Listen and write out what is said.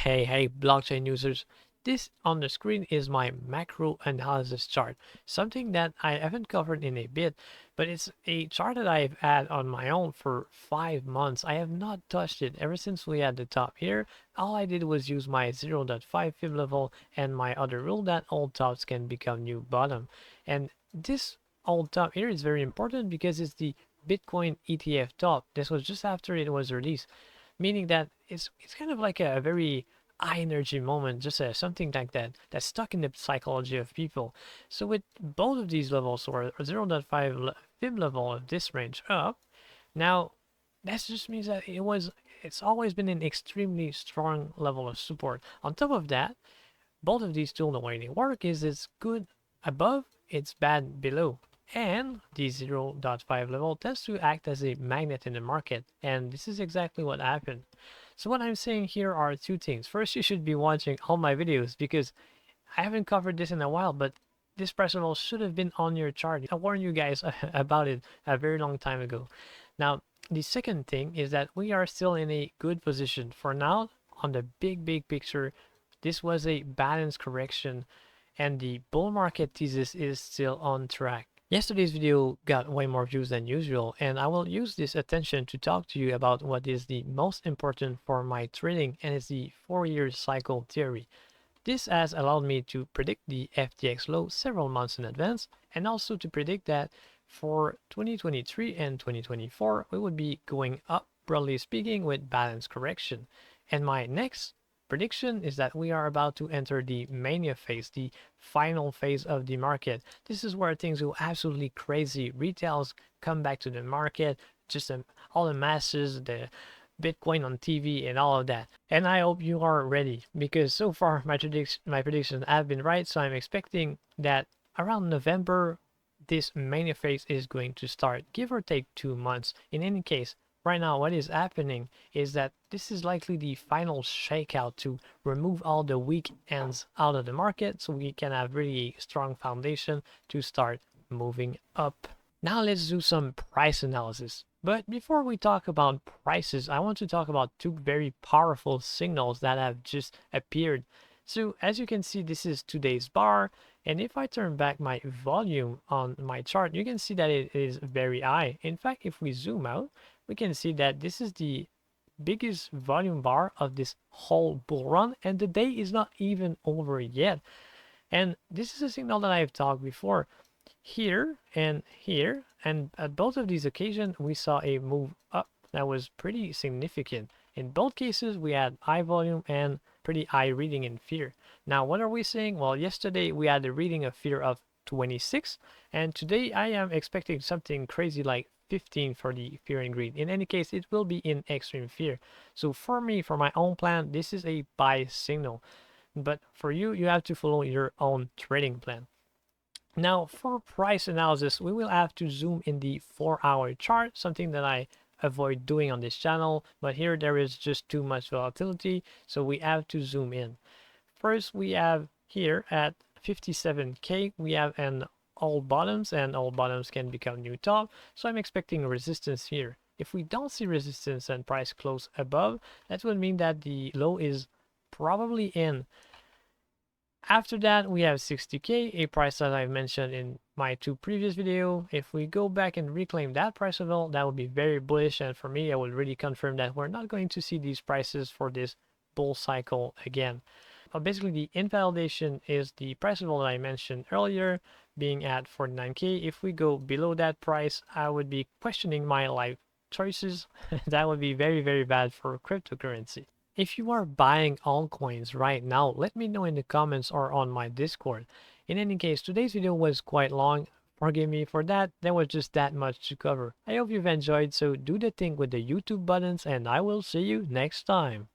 Hey, blockchain users. This on the screen is my macro analysis chart, something that I haven't covered in a bit, but it's a chart that I've had on my own for 5 months. I have not touched it ever since we had the top here. All I did was use my 0.5 fib level and my other rule that all tops can become new bottom. And this old top here is very important because it's the Bitcoin ETF top. This was just after it was released, meaning that it's kind of like a very high energy moment, just something like that that's stuck in the psychology of people. So with both of these levels, or 0.5 fib level of this range up, now that just means that it's always been an extremely strong level of support. On top of that, both of these tools, the way they work is it's good above, it's bad below. And the 0.5 level tends to act as a magnet in the market, and this is exactly what happened. So what I'm saying here are two things. First, you should be watching all my videos because I haven't covered this in a while, but this price level should have been on your chart. I warned you guys about it a very long time ago. Now, the second thing is that we are still in a good position. For now, on the big picture, this was a balanced correction and the bull market thesis is still on track. Yesterday's video got way more views than usual, and I will use this attention to talk to you about what is the most important for my trading, and it's the 4-year cycle theory. This has allowed me to predict the FTX low several months in advance, and also to predict that for 2023 and 2024, we would be going up, broadly speaking, with balanced correction. And my next prediction is that we are about to enter the mania phase, the final phase of the market. This is where things go absolutely crazy. Retails come back to the market, just all the masses, the Bitcoin on TV and all of that. And I hope you are ready because so far my predictions have been right. So I'm expecting that around November, this mania phase is going to start, give or take 2 months. In any case, right now what is happening is that this is likely the final shakeout to remove all the weak ends out of the market so we can have really strong foundation to start moving up. Now let's do some price analysis. But before we talk about prices, I want to talk about two very powerful signals that have just appeared. So as you can see, this is today's bar, and if I turn back my volume on my chart, you can see that it is very high. In fact, if we zoom out, we can see that this is the biggest volume bar of this whole bull run, and the day is not even over yet. And this is a signal that I've talked before. Here, and at both of these occasions, we saw a move up that was pretty significant. In both cases, we had high volume and pretty high reading in fear. Now, what are we seeing? Well, yesterday we had a reading of fear of 26, and today I am expecting something crazy like 15 for the fear and greed. In any case, it will be in extreme fear. So for me, for my own plan, this is a buy signal. But for you, you have to follow your own trading plan. Now, for price analysis, we will have to zoom in the 4-hour chart, something that I avoid doing on this channel, but here there is just too much volatility, so we have to zoom in. First, we have here at 57k, we have an all bottoms, and all bottoms can become new top, so I'm expecting resistance here. If we don't see resistance and price close above, that would mean that the low is probably in. After that, we have 60k, a price that I've mentioned in my two previous videos. If we go back and reclaim that price level, that would be very bullish, and for me, I would really confirm that we're not going to see these prices for this bull cycle again. Basically, the invalidation is the price level that I mentioned earlier, being at 49k. If we go below that price, I would be questioning my life choices. That would be very bad for cryptocurrency. If you are buying altcoins right now, let me know in the comments or on my Discord. In any case, today's video was quite long. Forgive me for that. There was just that much to cover. I hope you've enjoyed, so do the thing with the YouTube buttons, and I will see you next time.